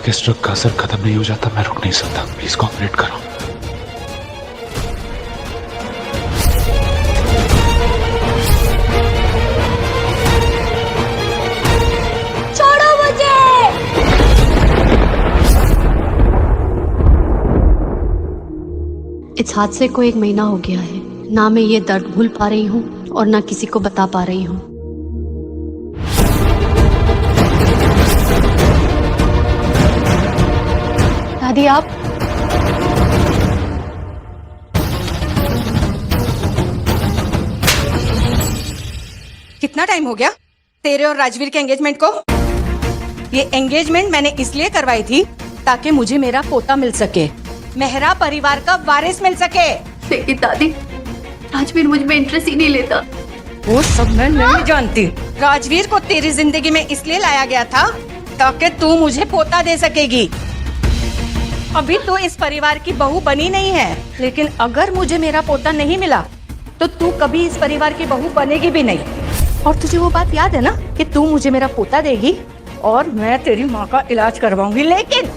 तक इस ड्रग का असर खत्म नहीं हो जाता मैं रुक नहीं सकता। प्लीज कोऑपरेट करो। छोड़ो मुझे। इस हादसे को 1 महीना हो गया है। ना मैं ये दर्द भूल पा रही हूँ और ना किसी को बता पा रही हूँ। दादी आप कितना टाइम हो गया तेरे और राजवीर के एंगेजमेंट को? ये एंगेजमेंट मैंने इसलिए करवाई थी ताकि मुझे मेरा पोता मिल सके, मेहरा परिवार का वारिस मिल सके। लेकिन दादी राजवीर मुझ में इंटरेस्ट ही नहीं लेता। वो सब मैं नहीं जानती। राजवीर को तेरी जिंदगी में इसलिए लाया गया था ताकि तू मुझे पोता दे सकेगी। अभी तो इस परिवार की बहू बनी नहीं है, लेकिन अगर मुझे मेरा पोता नहीं मिला तो तू कभी इस परिवार की बहू बनेगी भी नहीं। और तुझे वो बात याद है ना कि तू मुझे मेरा पोता देगी और मैं तेरी माँ का इलाज करवाऊंगी। लेकिन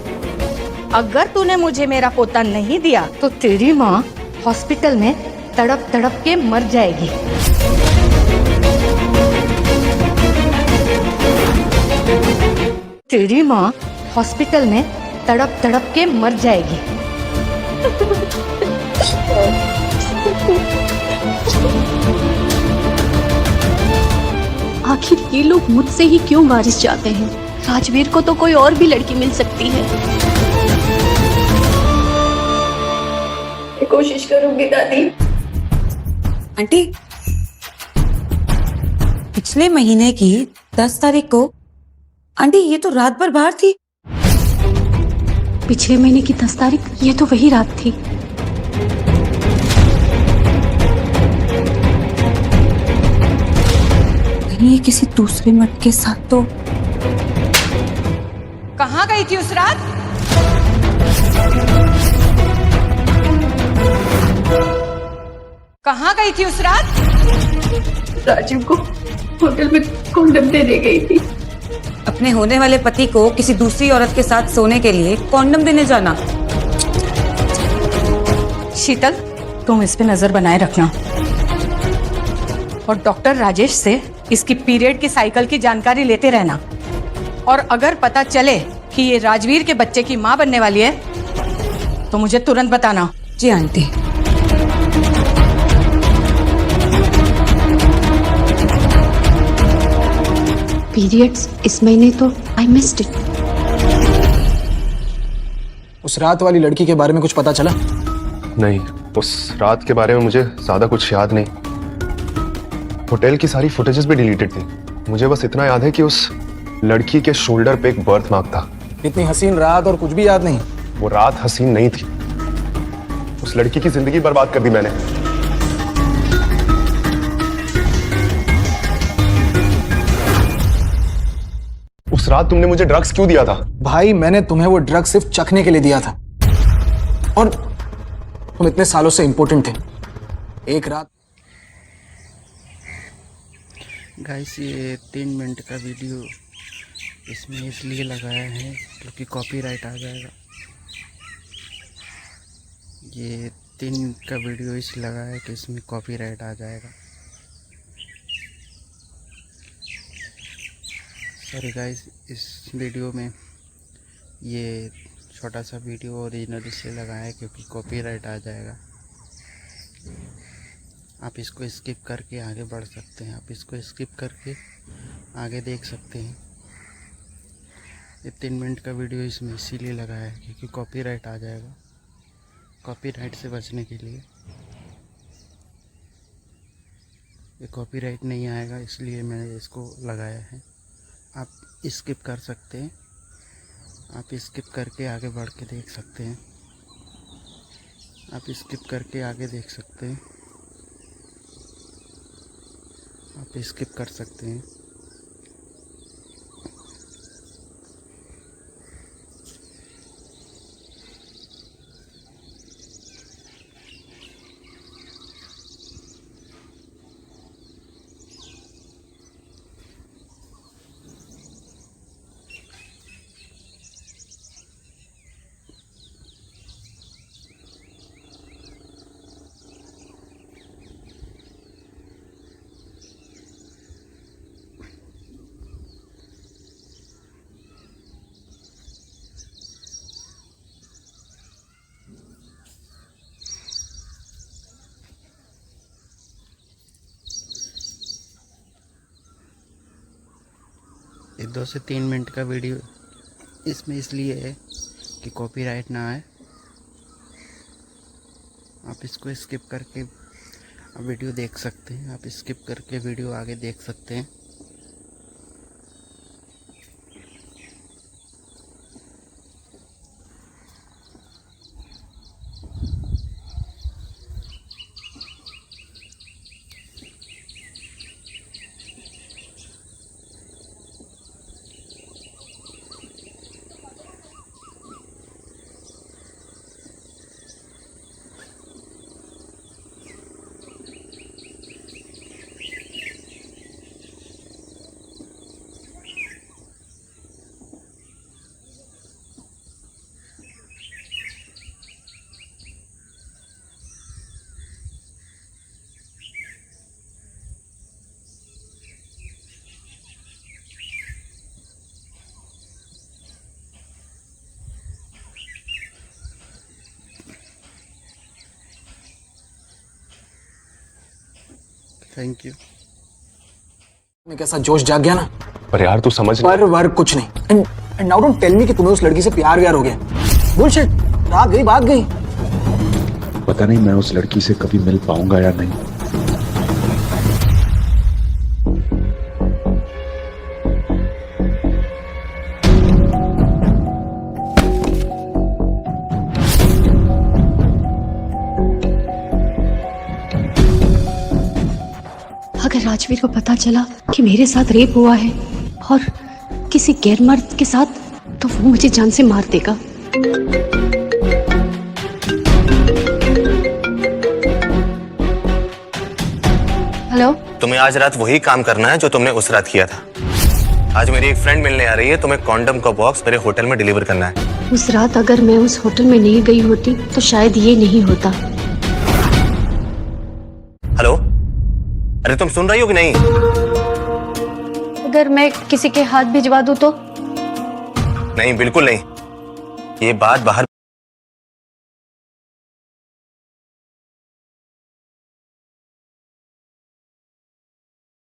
अगर तूने मुझे मेरा पोता नहीं दिया तो तेरी माँ हॉस्पिटल में तड़प तड़प के मर जाएगी। तेरी माँ हॉस्पिटल में तड़प तड़प के मर जाएगी। आखिर ये लोग मुझसे ही क्यों वारिस चाहते हैं? राजवीर को तो कोई और भी लड़की मिल सकती है। मैं कोशिश करूंगी दादी। आंटी, पिछले महीने की 10 तारीख को आंटी ये तो रात भर बाहर थी। पिछले महीने की 10 तारीख, ये तो वही रात थी। कहीं ये किसी दूसरे मर्द के साथ तो। कहाँ गई थी उस रात? कहाँ गई थी उस रात? राजीव को होटल में कॉन्डम देने गई थी। अपने होने वाले पति को किसी दूसरी औरत के साथ सोने के लिए कॉन्डम देने जाना। शीतल, तुम इस पे नजर बनाए रखना और डॉक्टर राजेश से इसकी पीरियड की साइकिल की जानकारी लेते रहना। और अगर पता चले कि ये राजवीर के बच्चे की माँ बनने वाली है तो मुझे तुरंत बताना। जी आंटी। पीरियड्स इस महीने तो आई मिस्ड इट। उस रात वाली लड़की के बारे में कुछ पता चला? नहीं, उस रात के बारे में मुझे ज्यादा कुछ याद नहीं। होटल की सारी फुटेजेस भी डिलीटेड थी। मुझे बस इतना याद है कि उस लड़की के शोल्डर पे एक बर्थ मार्क था। इतनी हसीन रात और कुछ भी याद नहीं? वो रात हसीन नहीं थी। उस लड़की की जिंदगी बर्बाद कर दी मैंने। उस रात तुमने मुझे ड्रग्स क्यों दिया था? भाई मैंने तुम्हें वो ड्रग सिर्फ चखने के लिए दिया था और तुम इतने सालों से इंपॉर्टेंट थे। एक रात। गाइस, ये 3 मिनट का वीडियो इसमें इसलिए लगाया है क्योंकि कॉपीराइट आ जाएगा। ये 3 मिनट का वीडियो इसलिए लगाया है कि इसमें कॉपीराइट आ जाएगा। सॉरी गाइस, इस वीडियो में ये छोटा सा वीडियो ओरिजिनल इसलिए लगाया है क्योंकि कॉपीराइट आ जाएगा। आप इसको स्किप करके आगे बढ़ सकते हैं। आप इसको स्किप करके आगे देख सकते हैं। ये 3 मिनट का वीडियो इसमें इसीलिए लगाया है क्योंकि कॉपीराइट आ जाएगा। कॉपीराइट से बचने के लिए ये कॉपीराइट नहीं आएगा, इसलिए मैंने इसको लगाया है। आप स्किप कर सकते हैं। आप स्किप करके आगे बढ़ के देख सकते हैं। आप स्किप करके आगे देख सकते हैं। आप स्किप कर सकते हैं। ये 2 से 3 मिनट का वीडियो इसमें इसलिए है कि कॉपीराइट ना आए। आप इसको स्किप करके आप वीडियो देख सकते हैं, आप स्किप करके वीडियो आगे देख सकते हैं। Thank you. में कैसा जोश जाग गया ना। पर यार तू समझ नहीं। पर वर कुछ नहीं। And now don't tell me कि तुम्हें उस लड़की से प्यार व्यार हो गया। बुलशिट। भाग गई भाग गई। पता नहीं मैं उस लड़की से कभी मिल पाऊंगा या नहीं। अगर राजवीर को पता चला कि मेरे साथ रेप हुआ है और किसी गैर मर्द के साथ, तो वो मुझे जान से मार देगा। हेलो। तुम्हें आज रात वही काम करना है जो तुमने उस रात किया था। आज मेरी एक फ्रेंड मिलने आ रही है, तुम्हें कॉन्डम का बॉक्स मेरे होटल में डिलीवर करना है। उस रात अगर मैं उस होटल में नहीं गई होती तो शायद ये नहीं होता। हेलो, अरे तुम सुन रही हो कि नहीं? अगर मैं किसी के हाथ भिजवा दूं तो? नहीं, बिल्कुल नहीं। ये बात बाहर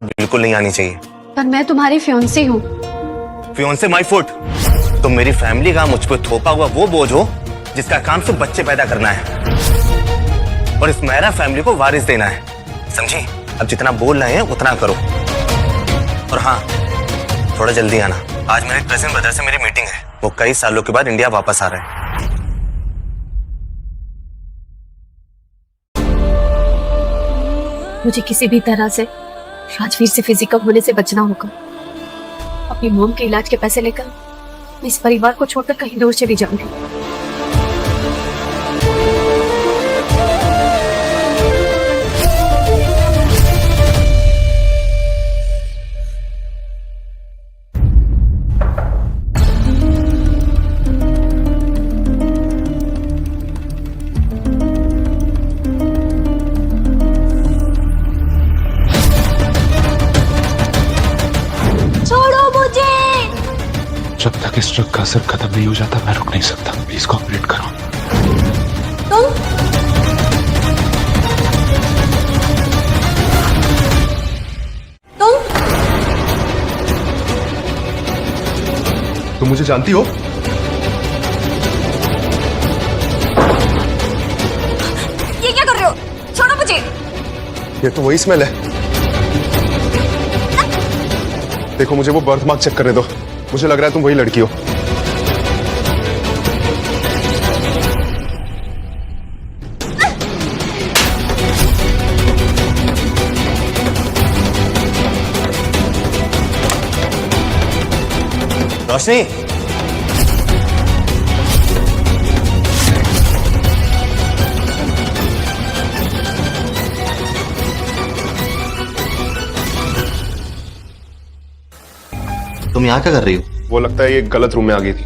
बिल्कुल नहीं आनी चाहिए। पर मैं तुम्हारी फियांसी हूँ। Fiance my foot. तुम मेरी फैमिली का मुझ पर थोपा हुआ वो बोझ हो जिसका काम सिर्फ बच्चे पैदा करना है और इस मेरा फैमिली को वारिस देना है, समझी? अब जितना बोल रहे हैं उतना करो। और हाँ, थोड़ा जल्दी आना। आज मेरे कजिन ब्रदर से मेरी मीटिंग है। वो कई सालों के बाद इंडिया वापस आ रहे हैं। मुझे किसी भी तरह से राजवीर से फिजिकल होने से बचना होगा। अपनी मॉम के इलाज के पैसे लेकर मैं इस परिवार को छोड़कर कहीं दूर चली जाऊंगी। जब तक इस ट्रक का असर खत्म नहीं हो जाता मैं रुक नहीं सकता। प्लीज कोऑपरेट करो। तुम मुझे जानती हो? ये क्या कर रहे हो? छोड़ो मुझे। ये तो वही स्मेल है। देखो, मुझे वो बर्थ मार्क चेक करने दो। मुझे लग रहा है तुम वही लड़की हो। रोशनी, तुम यहाँ क्या कर रही हो? वो लगता है ये गलत रूम में आ गई थी।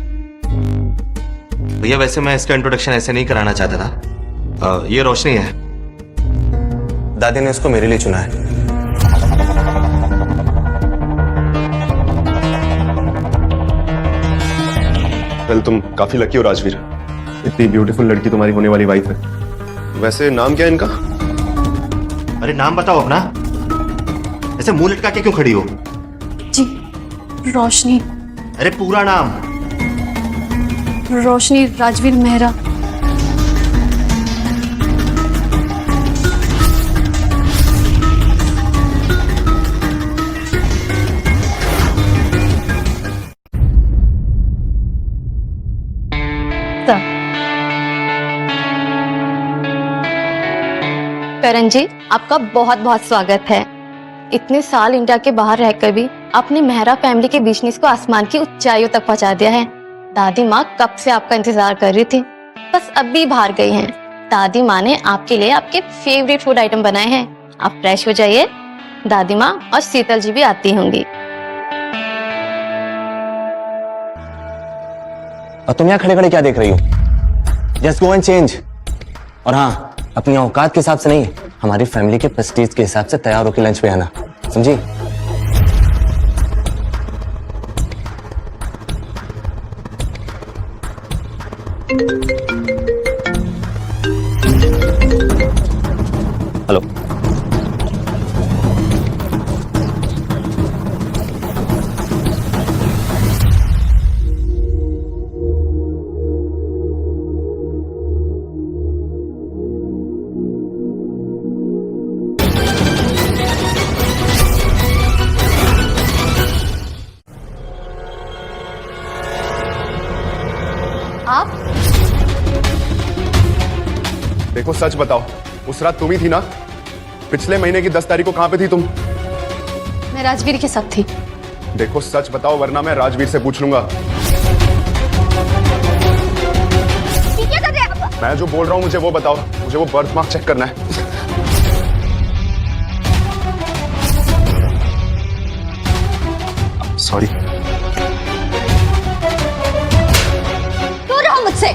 भैया, वैसे मैं इसका इंट्रोडक्शन ऐसे नहीं कराना चाहता था। ये रोशनी है। दादी ने इसको मेरे लिए चुना है। वेल, तुम काफी लकी हो राजवीर। इतनी ब्यूटीफुल लड़की तुम्हारी होने वाली वाइफ है। वैसे नाम क्या है इनका? अरे नाम बताओ अपना। ऐसे मुंह लटका के क्यों खड़ी हो? जी, रोशनी अरे पूरा नाम। रोशनी राजवीर मेहरा। करण जी, आपका बहुत बहुत स्वागत है। इतने साल इंडिया के बाहर रहकर भी आपने मेहरा फैमिली के बिजनेस को आसमान की ऊंचाइयों तक पहुंचा दिया है। दादी माँ कब से आपका इंतजार कर रही थी, बस अब भी बाहर गई हैं। दादी माँ ने आपके लिए आपके फेवरेट फूड आइटम बनाए हैं। आप फ्रेश हो जाइए, दादी माँ और शीतल जी भी आती होंगी। और तुम यहाँ खड़े खड़े क्या देख रही हो? Just go and change. और हाँ, अपनी औकात के हिसाब से नहीं, हमारी फैमिली के प्रेस्टीज के हिसाब से तैयार होकर लंच पे आना, समझी? हेलो। आप देखो सच बताओ, उस रात तुम ही थी ना? पिछले महीने की 10 तारीख को कहां पे थी तुम? मैं राजवीर के साथ थी। देखो सच बताओ, वरना मैं राजवीर से पूछ लूंगा। क्या कर रहे हैं आप? मैं जो बोल रहा हूं मुझे वो बताओ, मुझे वो बर्थ मार्क चेक करना है। सॉरी। दूर रहो मुझसे।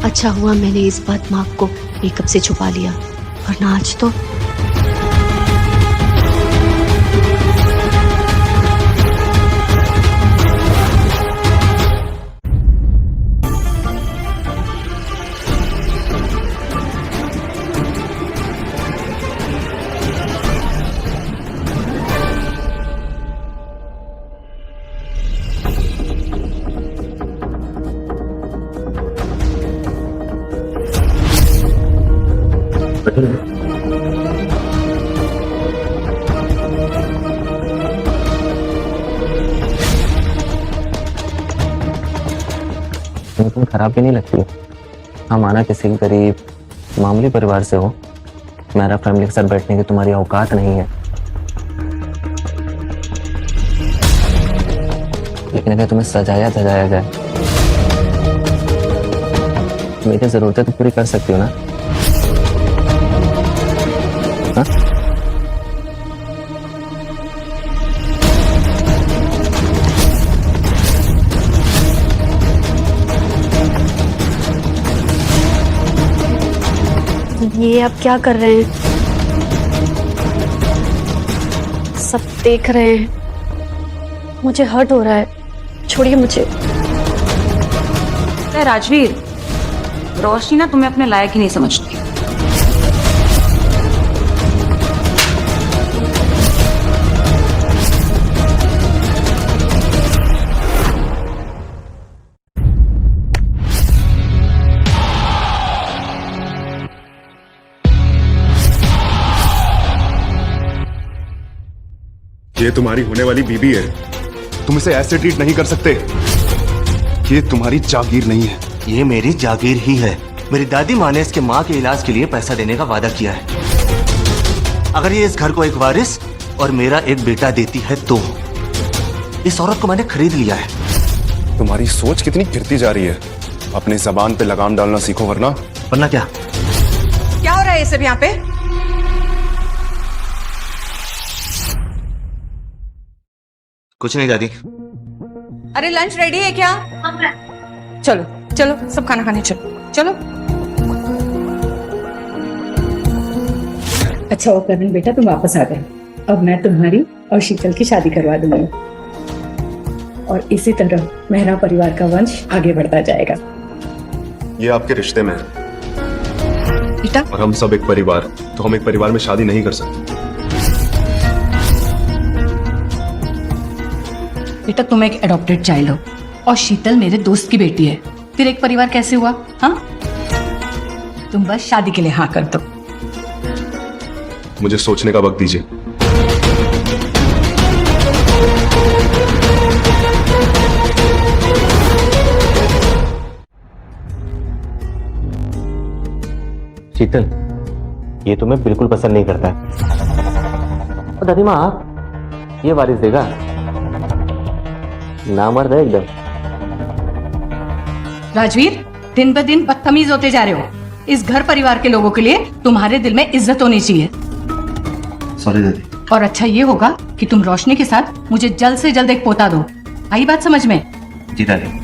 अच्छा हुआ मैंने इस बात माँ को मेकअप से छुपा लिया, वरना आज तो तुम खराब भी नहीं लगती। हम आना किसी गरीब मामूली परिवार से हो, मेरा फैमिली के साथ बैठने की तुम्हारी औकात नहीं है। लेकिन अगर तुम्हें सजाया धजाया जाए, मेरी जरूरतें तो पूरी कर सकती हो ना? हाँ? ये आप क्या कर रहे हैं? सब देख रहे हैं, मुझे हर्ट हो रहा है, छोड़िए मुझे। राजवीर, रोशनी ना तुम्हें अपने लायक ही नहीं समझती। ये तुम्हारी होने वाली बीबी है, तुम इसे ऐसे ट्रीट नहीं कर सकते। ये तुम्हारी जागीर नहीं है। ये मेरी जागीर ही है। मेरी दादी माँ ने इसके माँ के इलाज के लिए पैसा देने का वादा किया है। अगर ये इस घर को एक वारिस और मेरा एक बेटा देती है तो इस औरत को मैंने खरीद लिया है। तुम्हारी सोच कितनी गिरती जा रही है। अपने जबान पे लगाम डालना सीखो, वरना क्या रहा है ये सब यहाँ पे? कुछ नहीं दादी। अरे लंच रेडी है क्या? चलो चलो सब खाना खाने चलो चलो। अच्छा वो करण बेटा तुम वापस आ गए। अब मैं तुम्हारी और शीतल की शादी करवा दूंगी और इसी तरह मेहरा परिवार का वंश आगे बढ़ता जाएगा। ये आपके रिश्ते में है बेटा और हम सब एक परिवार, तो हम एक परिवार में शादी नहीं कर सकते। बेटा तुम एक एडॉप्टेड चाइल्ड हो और शीतल मेरे दोस्त की बेटी है, फिर एक परिवार कैसे हुआ? हाँ तुम बस शादी के लिए हाँ कर दो। मुझे सोचने का वक्त दीजिए। शीतल, ये तुम्हें बिल्कुल पसंद नहीं करता है। और दादी माँ आप ये वारिस देगा? नामर्द है एकदम। राजवीर दिन ब दिन बदतमीज होते जा रहे हो। इस घर परिवार के लोगों के लिए तुम्हारे दिल में इज्जत होनी चाहिए। सॉरी दादी। और अच्छा ये होगा कि तुम रोशनी के साथ मुझे जल्द से जल्द एक पोता दो। आई बात समझ में? जी दादी।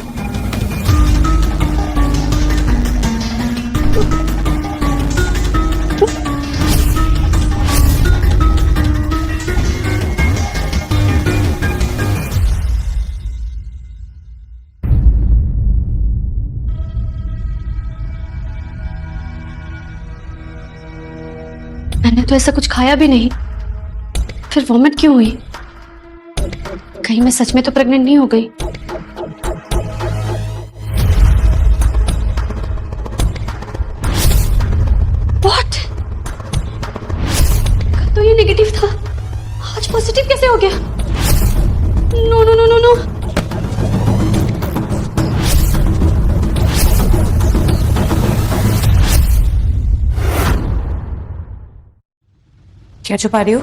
मैंने तो ऐसा कुछ खाया भी नहीं, फिर वॉमिट क्यों हुई? कहीं मैं सच में तो प्रेग्नेंट नहीं हो गई? What? कल तो ये नेगेटिव था, आज पॉजिटिव कैसे हो गया? No no no no no. क्या छुपा रही हो?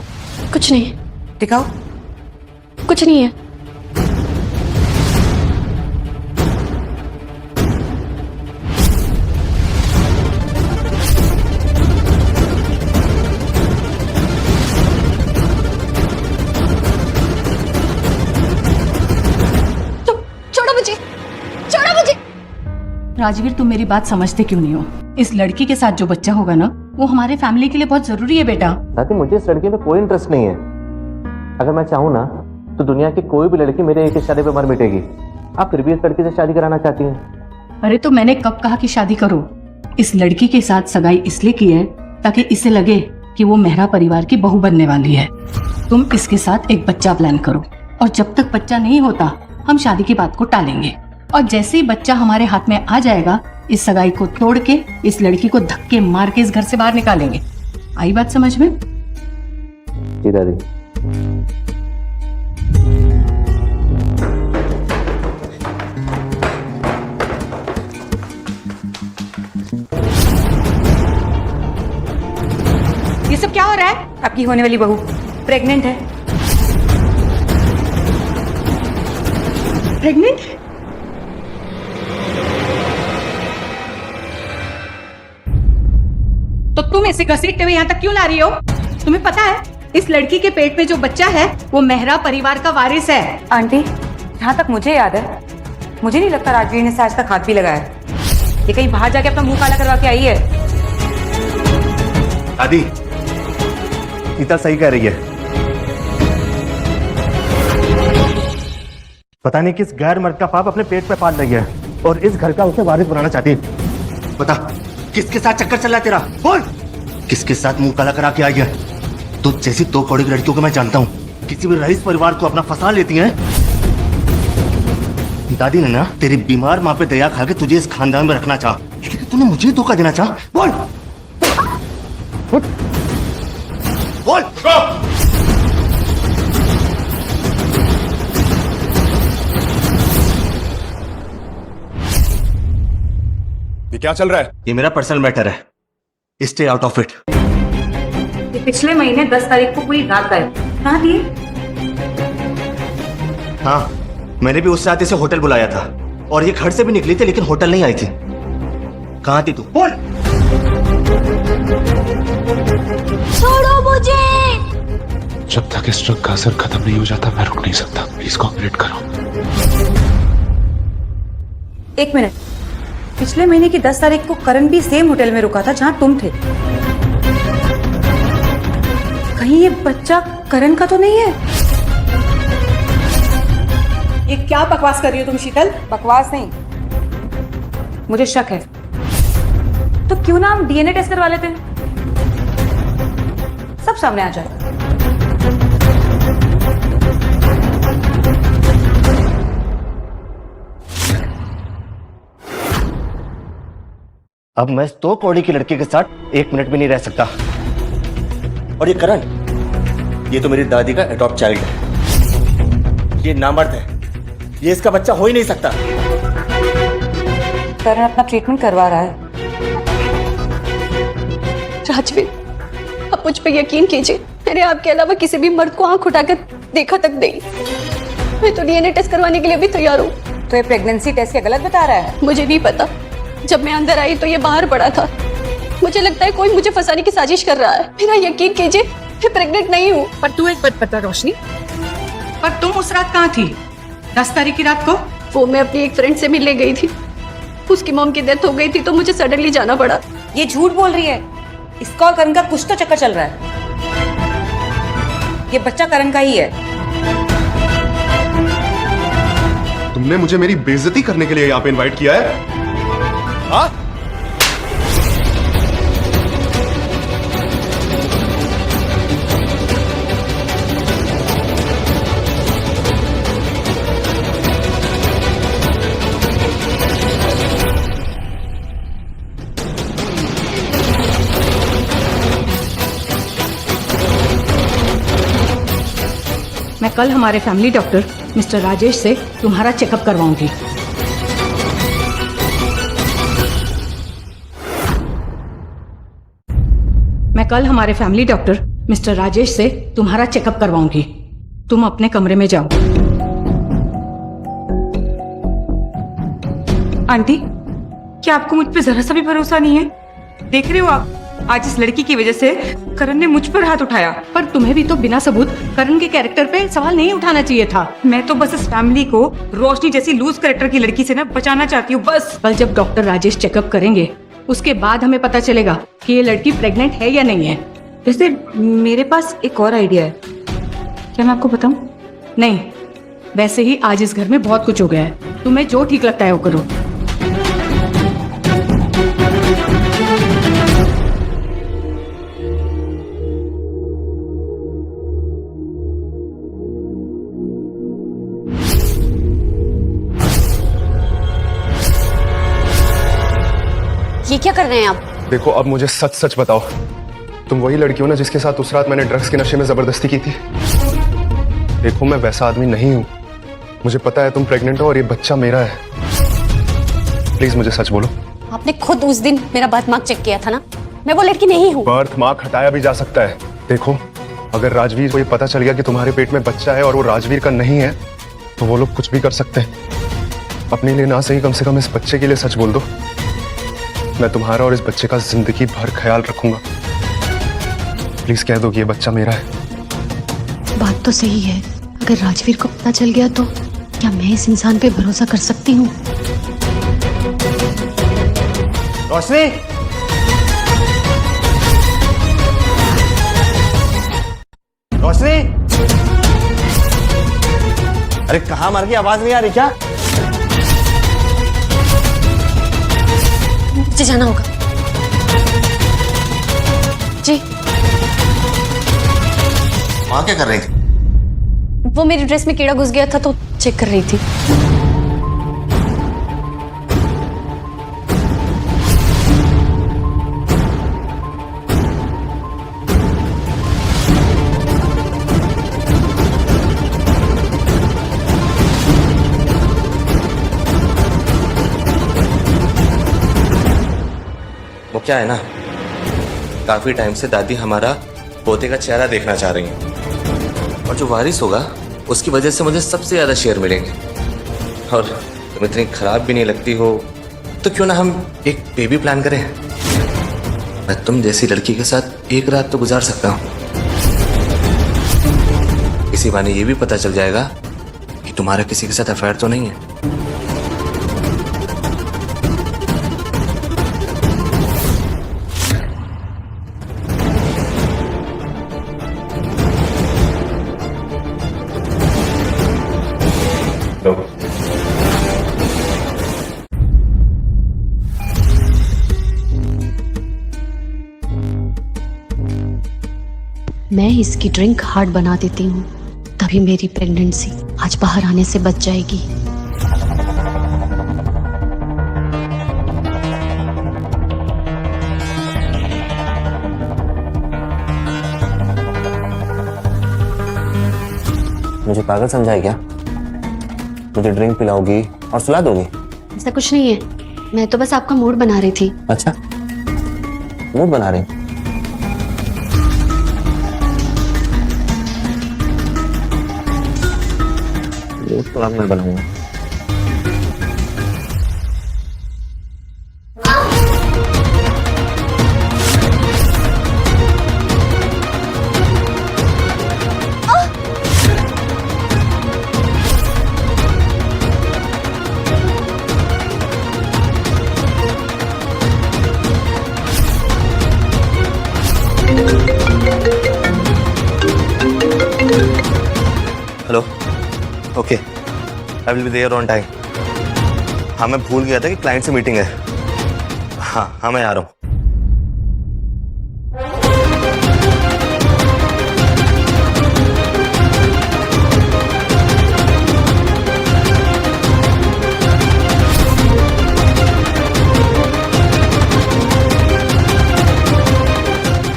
कुछ नहीं। दिखाओ। कुछ नहीं है। छोड़ो मुझे, छोड़ो मुझे। राजवीर तुम मेरी बात समझते क्यों नहीं हो? इस लड़की के साथ जो बच्चा होगा ना वो हमारे फैमिली के लिए बहुत जरूरी है बेटा। दादी मुझे इस लड़की में कोई इंटरेस्ट नहीं है। अगर मैं चाहूँ ना तो दुनिया की कोई भी लड़की मेरे एक शादी पे मर मिटेगी। आप फिर भी इस लड़की से शादी कराना चाहती हैं? अरे तो मैंने कब कहा कि शादी करो? इस लड़की के साथ सगाई इसलिए की है ताकि इसे लगे कि वो मेहरा परिवार की बहू बनने वाली है। तुम इसके साथ एक बच्चा प्लान करो और जब तक बच्चा नहीं होता हम शादी की बात को टालेंगे। और जैसे ही बच्चा हमारे हाथ में आ जाएगा इस सगाई को तोड़ के इस लड़की को धक्के मार के इस घर से बाहर निकालेंगे। आई बात समझ में? जी दादी। ये सब क्या हो रहा है? आपकी होने वाली बहू प्रेग्नेंट है। प्रेग्नेंट? तो तुम इसे घसीटते हुए यहाँ तक क्यों ला रही हो? तुम्हें पता है इस लड़की के पेट में जो बच्चा है वो मेहरा परिवार का वारिस है। आंटी जहाँ तक मुझे याद है मुझे नहीं लगता राजवीर ने आज तक हाथ भी लगाया। ये कहीं बाहर जाके अपना मुंह काला करवा के आई है। दादी शीतल सही कह रही है। पता नहीं किस गैर मर्द का पाप अपने पेट पे पाल रही है और इस घर का उसे वारिस बनाना चाहती है। बता किसके साथ चक्कर चल रहा है तेरा? बोल किसके साथ मुंह काला करा के आई है? तो जैसी दो कौड़ी लड़कियों को मैं जानता हूँ, किसी भी रईस परिवार को अपना फंसा लेती हैं। दादी ने ना तेरी बीमार माँ पे दया खा के तुझे इस खानदान में रखना चाहा, लेकिन तूने मुझे धोखा देना चाहा। बोल बोल। ये क्या चल रहा है? ये मेरा पर्सनल मैटर है, स्टे आउट ऑफ इट। ये पिछले महीने 10 तारीख को पूरी रात आए। कहाँ थी? हाँ मैंने भी उस रात इसे होटल बुलाया था और ये घर से भी निकली थी लेकिन होटल नहीं आई थी। कहाँ थी तू? बोल। छोड़ो मुझे। जब तक इस ड्रग का असर खत्म नहीं हो जाता मैं रुक नहीं सकता। प्लीज कोऑपरेट करो। एक मिनट, पिछले महीने की 10 तारीख को करण भी सेम होटल में रुका था जहां तुम थे। कहीं ये बच्चा करण का तो नहीं है? ये क्या बकवास कर रही हो तुम शीतल? बकवास नहीं, मुझे शक है। तो क्यों ना हम डीएनए टेस्ट करवा लेते हैं, सब सामने आ जाएगा। अब मैं तो कौड़ी की लड़की के साथ 1 मिनट भी नहीं रह सकता। और ये करण, ये तो मेरी दादी का एडॉप्ट चाइल्ड है। ये नामर्द है, ये इसका बच्चा हो ही नहीं सकता। करण अपना ट्रीटमेंट करवा रहा है। राजवीर, आप मुझ पर यकीन कीजिए, मैंने आपके अलावा किसी भी मर्द को आंख उठाकर देखा तक नहीं। मैं तो डीएनए टेस्ट करवाने के लिए भी तैयार हूँ। तो ये प्रेगनेंसी टेस्ट क्या गलत बता रहा है? मुझे नहीं पता, जब मैं अंदर आई तो ये बाहर पड़ा था। मुझे लगता है कोई मुझे फंसाने की साजिश कर रहा है। मेरा यकीन कीजिए, मैं प्रेग्नेंट नहीं हूँ। पर तू एक बात बता रोशनी, पर तुम उस रात कहाँ थी? 10 तारीख की रात को? वो मैं अपनी एक फ्रेंड से मिलने गई थी। उसकी मॉम की डेथ हो गई थी तो मुझे सडनली जाना पड़ा। ये झूठ बोल रही है। इसका और करण का कुछ तो चक्कर चल रहा है। ये बच्चा करण का ही है। तुमने मुझे मेरी बेइज्जती करने के लिए यहाँ पे इनवाइट किया है? हाँ? मैं कल हमारे फैमिली डॉक्टर मिस्टर राजेश से तुम्हारा चेकअप करवाऊंगी। मैं कल हमारे फैमिली डॉक्टर मिस्टर राजेश से तुम्हारा चेकअप करवाऊंगी। तुम अपने कमरे में जाओ। आंटी, क्या आपको मुझ पे जरा सा भी भरोसा नहीं है? देख रहे हो आप, आज इस लड़की की वजह से करण ने मुझ पर हाथ उठाया। पर तुम्हें भी तो बिना सबूत करण के कैरेक्टर पे सवाल नहीं उठाना चाहिए था। मैं तो बस इस फैमिली को रोशनी जैसी लूज कैरेक्टर की लड़की से ना बचाना चाहती हूँ, बस। कल जब डॉक्टर राजेश चेकअप करेंगे उसके बाद हमें पता चलेगा कि ये लड़की प्रेग्नेंट है या नहीं है। वैसे मेरे पास एक और आइडिया है, क्या मैं आपको बताऊं? नहीं, वैसे ही आज इस घर में बहुत कुछ हो गया है। तुम्हें जो ठीक लगता है वो करो। ये क्या कर रहे हैं आप? देखो, अब मुझे सच सच बताओ, तुम वही लड़की हो ना जिसके साथ उस रात मैंने ड्रग्स के नशे में जबरदस्ती की थी? देखो, मैं वैसा आदमी नहीं हूं। मुझे पता है तुम प्रेग्नेंट हो और ये बच्चा मेरा है। प्लीज मुझे सच बोलो। आपने खुद उस दिन मेरा बर्थ मार्क चेक किया था ना, मैं वो लड़की नहीं हूँ। बर्थ मार्क हटाया भी जा सकता है। देखो, अगर राजवीर को ये पता चल गया कि तुम्हारे पेट में बच्चा है और वो राजवीर का नहीं है, तो वो लोग कुछ भी कर सकते हैं। अपने लिए ना सही, कम से कम इस बच्चे के लिए सच बोल दो। मैं तुम्हारा और इस बच्चे का जिंदगी भर ख्याल रखूंगा। प्लीज कह दो कि ये बच्चा मेरा है। बात तो सही है, अगर राजवीर को पता चल गया तो क्या मैं इस इंसान पे भरोसा कर सकती हूँ? रोशनी, रोशनी, अरे कहाँ मर गई? आवाज नहीं आ रही क्या? मुझे जाना होगा। जी, वहां क्या कर रही थी? वो मेरी ड्रेस में कीड़ा घुस गया था तो चेक कर रही थी। वो क्या है ना, काफी टाइम से दादी हमारा पोते का चेहरा देखना चाह रही हैं, और जो वारिस होगा उसकी वजह से मुझे सबसे ज्यादा शेयर मिलेंगे। और तुम इतनी खराब भी नहीं लगती हो, तो क्यों ना हम एक बेबी प्लान करें? मैं तुम जैसी लड़की के साथ एक रात तो गुजार सकता हूँ। इसी बहाने ये भी पता चल जाएगा कि तुम्हारा किसी के साथ अफेयर तो नहीं है। मैं इसकी ड्रिंक हार्ड बना देती हूँ, तभी मेरी प्रेगनेंसी आज बाहर आने से बच जाएगी। मुझे पागल समझा है क्या? मुझे ड्रिंक पिलाओगी और सुला दोगी? ऐसा कुछ नहीं है, मैं तो बस आपका मूड बना रही थी। अच्छा, मूड बना रही? मूड तो अब मैं बनाऊंगा। Hello, okay, I will be there on time. हाँ, मैं भूल गया था कि क्लाइंट से मीटिंग है। हाँ, मैं आ रहा हूँ।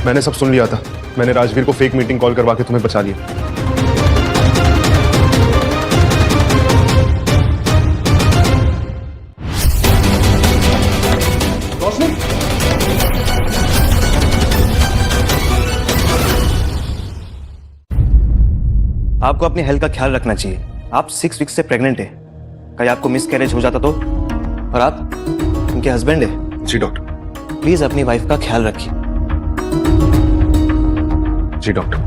मैंने सब सुन लिया था। मैंने राजवीर को फेक मीटिंग कॉल करवा के तुम्हें बचा लिया। आपको अपनी हेल्थ का ख्याल रखना चाहिए। आप 6 वीक से प्रेग्नेंट है। कहीं आपको मिस कैरेज हो जाता तो? और आप उनके हस्बैंड है। जी डॉक्टर। प्लीज अपनी वाइफ का ख्याल रखिए। जी डॉक्टर।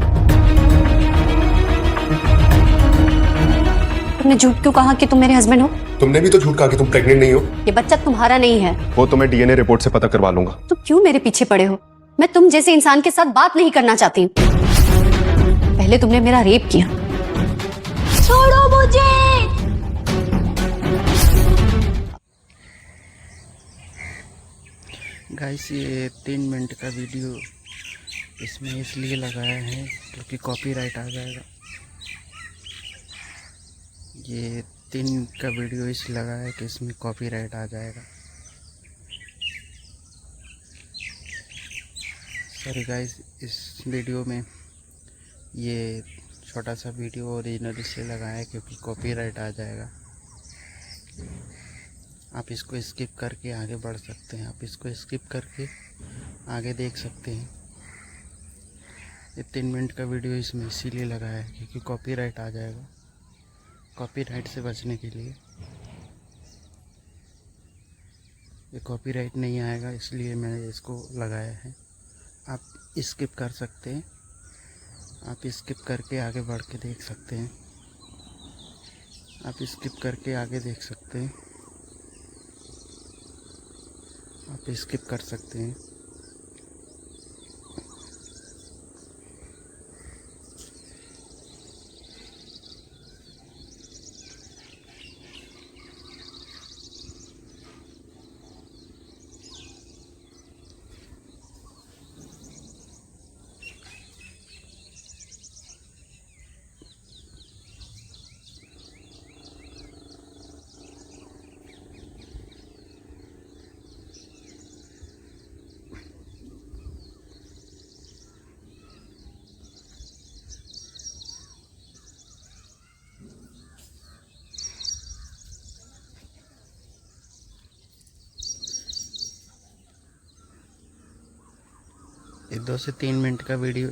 तुमने झूठ क्यों कहा कि तुम मेरे हस्बैंड हो? तुमने भी तो झूठ कहा कि तुम प्रेग्नेंट नहीं हो। ये बच्चा तुम्हारा नहीं है। वो तो मैं डीएनए रिपोर्ट से पता करवा लूंगा। तुम क्यों मेरे पीछे पड़े हो? मैं तुम जैसे इंसान के साथ बात नहीं करना चाहती। पहले तुमने मेरा रेप किया। छोड़ो मुझे। गाइस, ये 3 मिनट का वीडियो इसमें इसलिए लगाया है क्योंकि कॉपीराइट आ जाएगा। ये 3 मिनट का वीडियो इसलिए लगाया है कि इसमें कॉपीराइट आ जाएगा। सॉरी गाइस, इस वीडियो में ये छोटा सा वीडियो ओरिजिनल इसलिए लगाया है क्योंकि कॉपीराइट आ जाएगा। आप इसको स्किप करके आगे बढ़ सकते हैं। आप इसको स्किप करके आगे देख सकते हैं। ये 3 मिनट का वीडियो इसमें इसीलिए लगाया है क्योंकि कॉपीराइट आ जाएगा। कॉपीराइट से बचने के लिए ये कॉपीराइट नहीं आएगा, इसलिए मैंने इसको लगाया है। आप स्किप कर सकते हैं। आप स्किप करके आगे बढ़ के देख सकते हैं। आप स्किप करके आगे देख सकते हैं। आप स्किप कर सकते हैं। ये 2 से 3 मिनट का वीडियो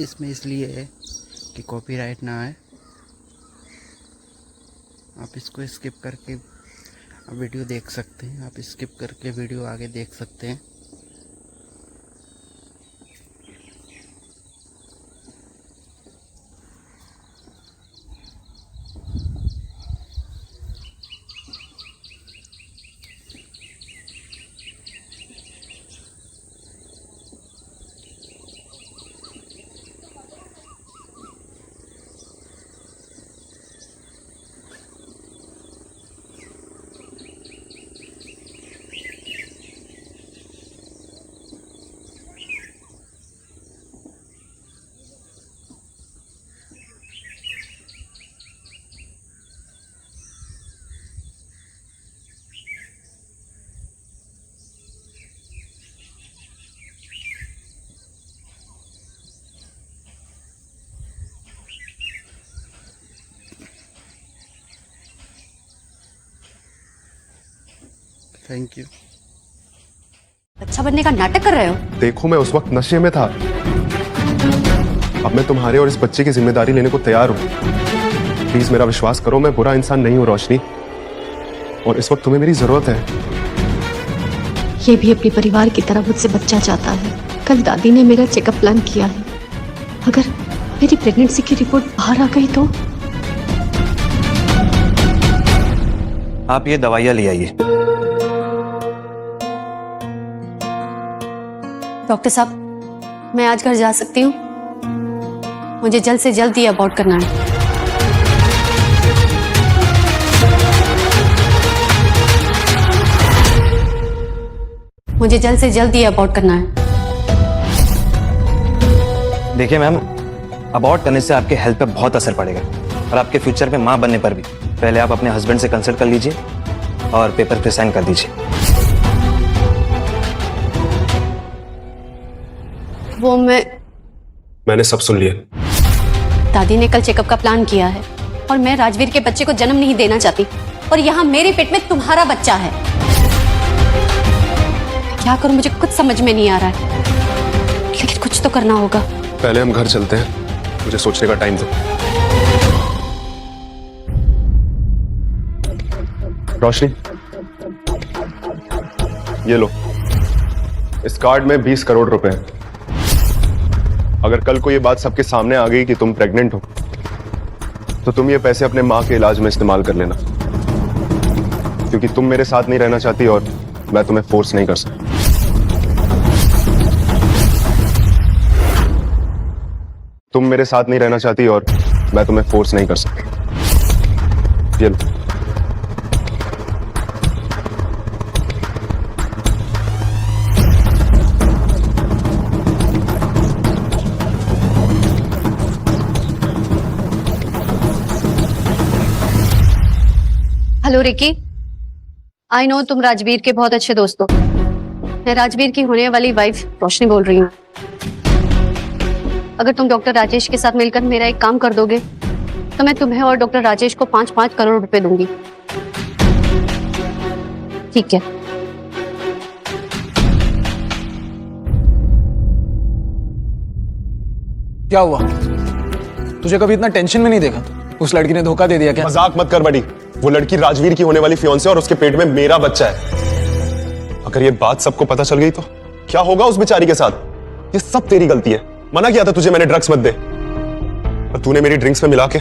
इसमें इसलिए है कि कॉपीराइट ना आए। आप इसको स्किप करके वीडियो देख सकते हैं। आप स्किप करके वीडियो आगे देख सकते हैं। Thank you. अच्छा बनने का नाटक कर रहे हो? देखो मैं उस वक्त नशे में था, अब मैं तुम्हारे और इस बच्चे की जिम्मेदारी लेने को तैयार हूं। प्लीज मेरा विश्वास करो, मैं बुरा इंसान नहीं हूं रोशनी, और इस वक्त तुम्हें मेरी जरूरत है। ये भी अपने परिवार की तरह मुझसे बच्चा चाहता है। कल दादी ने मेरा चेकअप प्लान किया है। अगर मेरी प्रेगनेंसी की रिपोर्ट बाहर आ गई तो? आप ये दवाइयां ले आइए। डॉक्टर साहब, मैं आज घर जा सकती हूँ? मुझे जल्द से जल्द ये अबॉर्ट करना है। मुझे जल्द से जल्द ये अबॉर्ट करना है। देखिए मैम, अबॉर्ट करने से आपके हेल्थ पे बहुत असर पड़ेगा और आपके फ्यूचर में मां बनने पर भी। पहले आप अपने हस्बैंड से कंसल्ट कर लीजिए और पेपर पे साइन कर दीजिए। वो मैंने सब सुन लिया। दादी ने कल चेकअप का प्लान किया है और मैं राजवीर के बच्चे को जन्म नहीं देना चाहती, और यहाँ मेरे पेट में तुम्हारा बच्चा है। क्या करूं, मुझे कुछ समझ में नहीं आ रहा है, लेकिन कुछ तो करना होगा। पहले हम घर चलते हैं, मुझे सोचने का टाइम दो। रोशनी, ये लो, इस कार्ड में 20 करोड़ रुपए हैं। अगर कल को ये बात सबके सामने आ गई कि तुम प्रेग्नेंट हो, तो तुम ये पैसे अपने मां के इलाज में इस्तेमाल कर लेना, क्योंकि तुम मेरे साथ नहीं रहना चाहती और मैं तुम्हें फोर्स नहीं कर सकता। तुम मेरे साथ नहीं रहना चाहती और मैं तुम्हें फोर्स नहीं कर सकता। ये लो। हेलो रिकी, आई नो तुम राजवीर के बहुत अच्छे दोस्त हो। मैं राजवीर की होने वाली वाइफ रोशनी बोल रही हूँ। अगर तुम डॉक्टर राजेश के साथ मिलकर मेरा एक काम कर दोगे तो मैं तुम्हें और डॉक्टर राजेश को 5-5 करोड़ रुपए दूंगी। ठीक है? क्या हुआ? तुझे कभी इतना टेंशन में नहीं देखा? उस लड़की ने धोखा दे दिया क्या? मजाक मत कर बड़ी, वो लड़की राजवीर की होने वाली फियांसे और उसके पेट में मेरा बच्चा है। अगर ये बात सबको पता चल गई तो क्या होगा उस बेचारी के साथ? ये सब तेरी गलती है। मना किया था तुझे मैंने ड्रग्स मत दे, और तूने मेरी ड्रिंक्स में मिला के।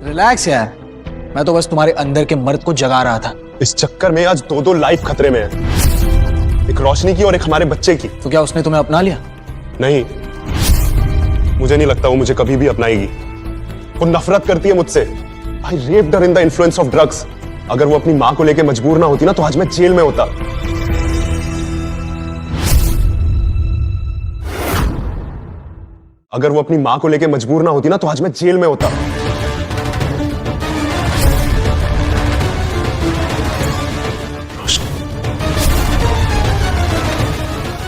रिलैक्स यार, मैं तो बस तुम्हारे अंदर के मर्द को जगा रहा था। इस चक्कर में आज 2 लाइफ खतरे में है, एक रोशनी की और एक हमारे बच्चे की। तो क्या उसने तुम्हें अपना लिया? नहीं, मुझे नहीं लगता वो मुझे कभी भी अपनाएगी। वो नफरत करती है मुझसे। I raped her in the influence of drugs. अगर वो अपनी मां को लेके मजबूर ना होती ना तो आज मैं जेल में होता। अगर वो अपनी मां को लेके मजबूर ना होती ना तो आज मैं जेल में होता।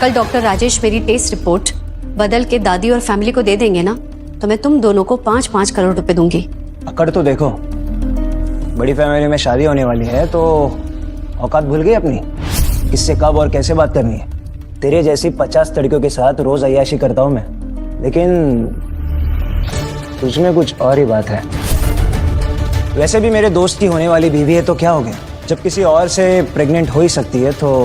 कल डॉक्टर राजेश मेरी टेस्ट रिपोर्ट बदल के दादी और फैमिली को दे देंगे ना, तो मैं तुम दोनों को 5-5 करोड़ रुपए दूंगी। अकड़ तो देखो, बड़ी फैमिली में शादी होने वाली है तो औकात भूल गई अपनी, किससे कब और कैसे बात करनी है। तेरे जैसी 50 लड़कियों के साथ रोज अय्याशी करता हूं मैं, लेकिन तुझमें कुछ और ही बात है। वैसे भी मेरे दोस्त की होने वाली बीवी है तो क्या हो गया, जब किसी और से प्रेग्नेंट हो ही सकती है तो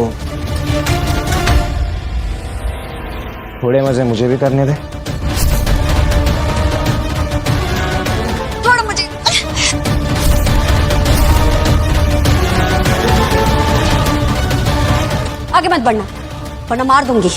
थोड़े मजे मुझे भी करने दे। आगे मत बढ़ना, वरना मार दूंगी।